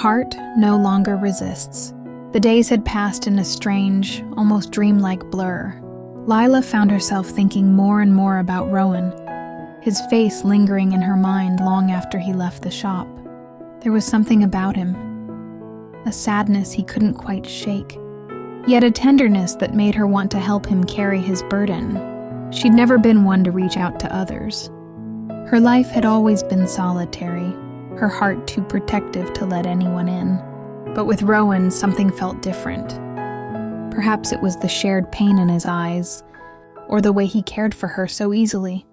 heart no longer resists. The days had passed in a strange, almost dreamlike blur. Lila found herself thinking more and more about Rowan, his face lingering in her mind long after he left the shop. There was something about him, a sadness he couldn't quite shake, yet a tenderness that made her want to help him carry his burden. She'd never been one to reach out to others. Her life had always been solitary, her heart too protective to let anyone in. But with Rowan, something felt different. Perhaps it was the shared pain in his eyes, or the way he cared for her so easily.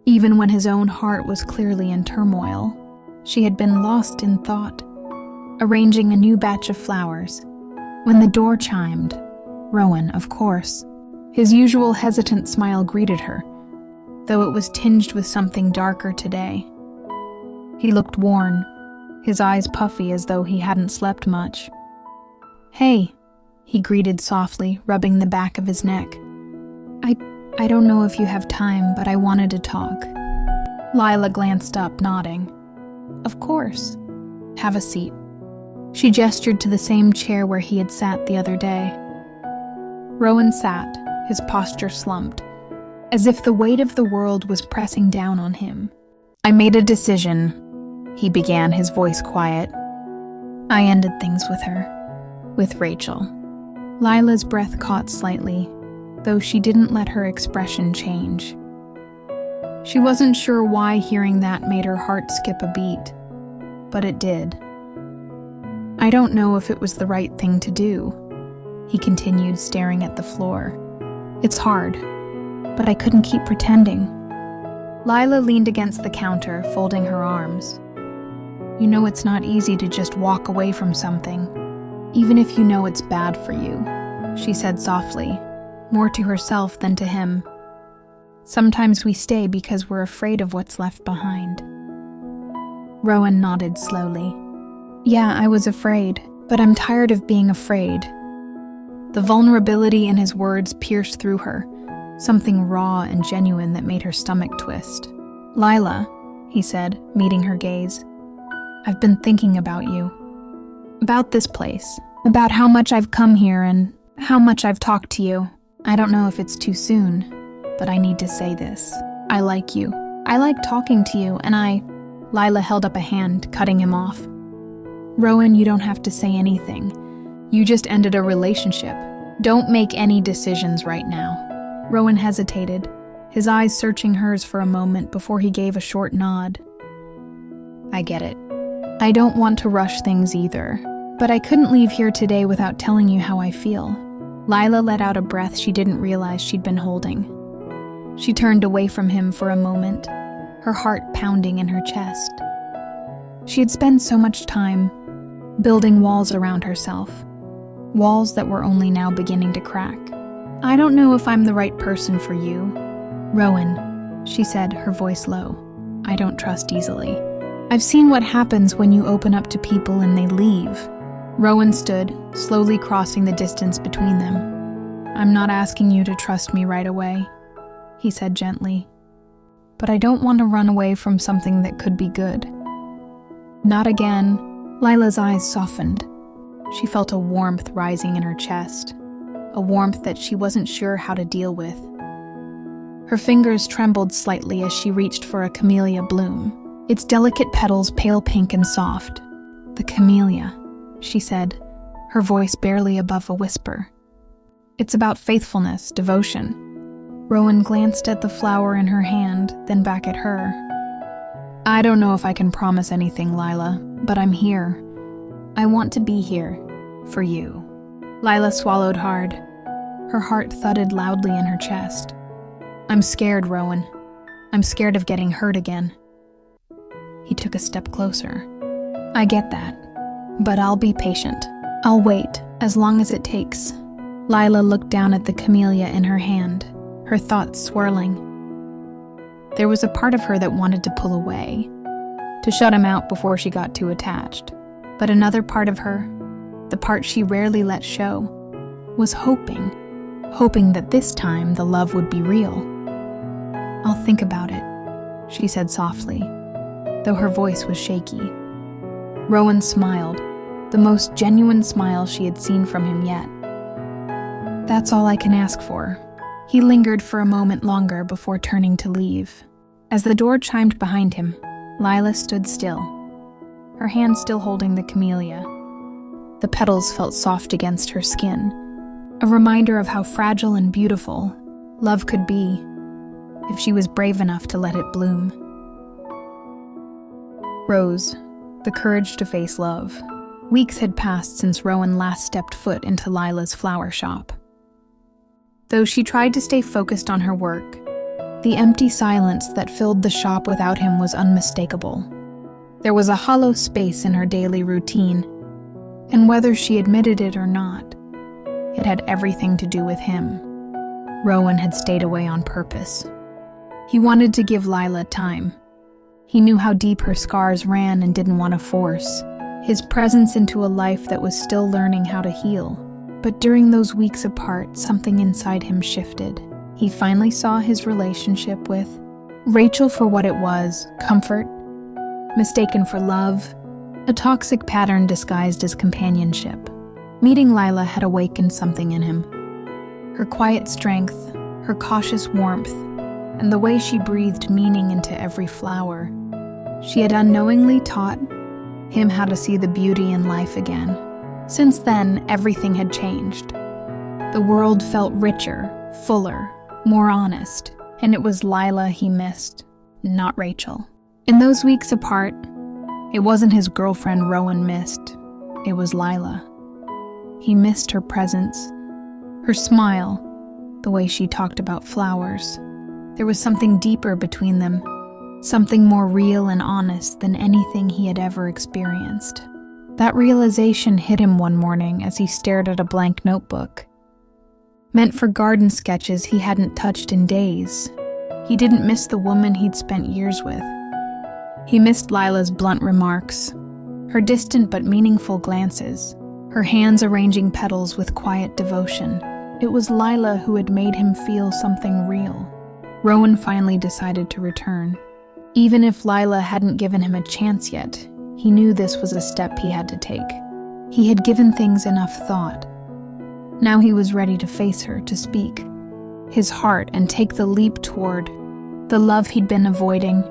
Even when his own heart was clearly in turmoil, she had been lost in thought, arranging a new batch of flowers. When the door chimed, Rowan, of course, his usual hesitant smile greeted her, though it was tinged with something darker today. He looked worn, his eyes puffy as though he hadn't slept much. "Hey," he greeted softly, rubbing the back of his neck. I don't know if you have time, but I wanted to talk." Lila glanced up, nodding. "Of course. Have a seat." She gestured to the same chair where he had sat the other day. Rowan sat, his posture slumped, as if the weight of the world was pressing down on him. "I made a decision," he began, his voice quiet. "I ended things with her. With Rachel." Lila's breath caught slightly, though she didn't let her expression change. She wasn't sure why hearing that made her heart skip a beat, but it did. "I don't know if it was the right thing to do," he continued, staring at the floor. "It's hard, but I couldn't keep pretending." Lila leaned against the counter, folding her arms. "You know it's not easy to just walk away from something, even if you know it's bad for you," she said softly, more to herself than to him. "Sometimes we stay because we're afraid of what's left behind." Rowan nodded slowly. "Yeah, I was afraid, but I'm tired of being afraid." The vulnerability in his words pierced through her, something raw and genuine that made her stomach twist. "Lila," he said, meeting her gaze, "I've been thinking about you. About this place. About how much I've come here and how much I've talked to you. I don't know if it's too soon, but I need to say this. I like you. I like talking to you, and Lila held up a hand, cutting him off. "Rowan, you don't have to say anything. You just ended a relationship. Don't make any decisions right now." Rowan hesitated, his eyes searching hers for a moment before he gave a short nod. "I get it. I don't want to rush things either, but I couldn't leave here today without telling you how I feel." Lila let out a breath she didn't realize she'd been holding. She turned away from him for a moment, her heart pounding in her chest. She had spent so much time building walls around herself, walls that were only now beginning to crack. "I don't know if I'm the right person for you, Rowan," she said, her voice low. "I don't trust easily. I've seen what happens when you open up to people and they leave." Rowan stood, slowly crossing the distance between them. "I'm not asking you to trust me right away," he said gently. "But I don't want to run away from something that could be good." "Not again." Lila's eyes softened. She felt a warmth rising in her chest, a warmth that she wasn't sure how to deal with. Her fingers trembled slightly as she reached for a camellia bloom, its delicate petals pale pink and soft. "The camellia," she said, her voice barely above a whisper. "It's about faithfulness, devotion." Rowan glanced at the flower in her hand, then back at her. "I don't know if I can promise anything, Lila, but I'm here. I want to be here, for you." Lila swallowed hard. Her heart thudded loudly in her chest. "I'm scared, Rowan. I'm scared of getting hurt again." He took a step closer. "I get that. But I'll be patient. I'll wait, as long as it takes." Lila looked down at the camellia in her hand, her thoughts swirling. There was a part of her that wanted to pull away, to shut him out before she got too attached. But another part of her, the part she rarely let show, was hoping that this time the love would be real. "I'll think about it," she said softly, though her voice was shaky. Rowan smiled, the most genuine smile she had seen from him yet. "That's all I can ask for." He lingered for a moment longer before turning to leave. As the door chimed behind him, Lila stood still, her hand still holding the camellia. The petals felt soft against her skin, a reminder of how fragile and beautiful love could be if she was brave enough to let it bloom. Rose, the courage to face love. Weeks had passed since Rowan last stepped foot into Lila's flower shop. Though she tried to stay focused on her work, the empty silence that filled the shop without him was unmistakable. There was a hollow space in her daily routine, and whether she admitted it or not, it had everything to do with him. Rowan had stayed away on purpose. He wanted to give Lila time. He knew how deep her scars ran and didn't want to force his presence into a life that was still learning how to heal. But during those weeks apart, something inside him shifted. He finally saw his relationship with Rachel for what it was: comfort, mistaken for love, a toxic pattern disguised as companionship. Meeting Lila had awakened something in him. Her quiet strength, her cautious warmth, and the way she breathed meaning into every flower. She had unknowingly taught him how to see the beauty in life again. Since then, everything had changed. The world felt richer, fuller, more honest, and it was Lila he missed, not Rachel. In those weeks apart, it wasn't his girlfriend Rowan missed, it was Lila. He missed her presence, her smile, the way she talked about flowers. There was something deeper between them, something more real and honest than anything he had ever experienced. That realization hit him one morning as he stared at a blank notebook, meant for garden sketches he hadn't touched in days. He didn't miss the woman he'd spent years with. He missed Lila's blunt remarks, her distant but meaningful glances, her hands arranging petals with quiet devotion. It was Lila who had made him feel something real. Rowan finally decided to return. Even if Lila hadn't given him a chance yet, he knew this was a step he had to take. He had given things enough thought. Now he was ready to face her, to speak his heart and take the leap toward the love he'd been avoiding.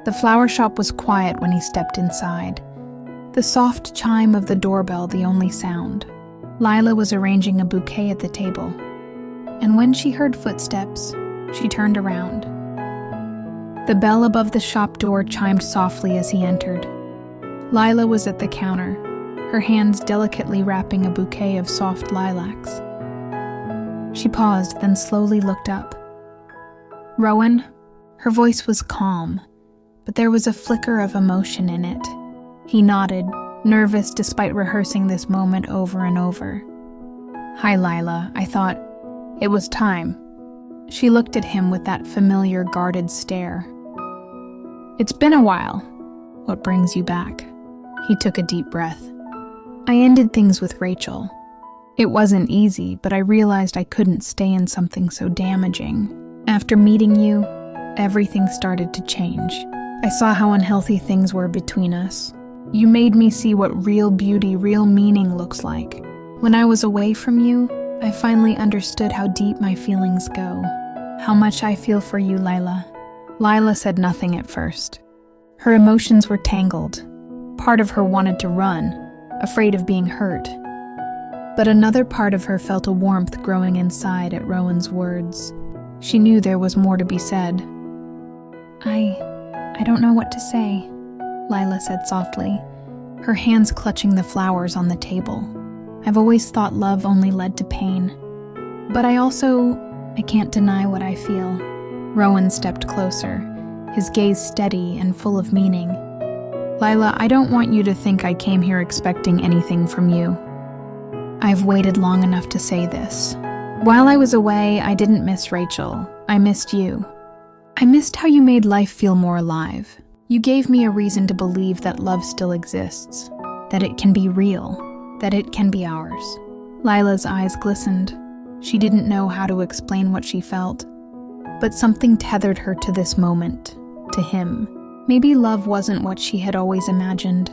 The flower shop was quiet when he stepped inside, the soft chime of the doorbell the only sound. Lila was arranging a bouquet at the table, and when she heard footsteps, she turned around. The bell above the shop door chimed softly as he entered. Lila was at the counter, her hands delicately wrapping a bouquet of soft lilacs. She paused, then slowly looked up. "Rowan?" Her voice was calm, but there was a flicker of emotion in it. He nodded, nervous despite rehearsing this moment over and over. "Hi, Lila. I thought it was time." She looked at him with that familiar guarded stare. "It's been a while. What brings you back?" He took a deep breath. "I ended things with Rachel. It wasn't easy, but I realized I couldn't stay in something so damaging. After meeting you, everything started to change. I saw how unhealthy things were between us. You made me see what real beauty, real meaning looks like. When I was away from you, I finally understood how deep my feelings go. How much I feel for you, Lila." Lila said nothing at first. Her emotions were tangled. Part of her wanted to run, afraid of being hurt. But another part of her felt a warmth growing inside at Rowan's words. She knew there was more to be said. I don't know what to say," Lila said softly, her hands clutching the flowers on the table. "I've always thought love only led to pain. But I can't deny what I feel." Rowan stepped closer, his gaze steady and full of meaning. "Lila, I don't want you to think I came here expecting anything from you. I've waited long enough to say this. While I was away, I didn't miss Rachel. I missed you. I missed how you made life feel more alive. You gave me a reason to believe that love still exists, that it can be real, that it can be ours." Lila's eyes glistened. She didn't know how to explain what she felt, but something tethered her to this moment, to him. Maybe love wasn't what she had always imagined.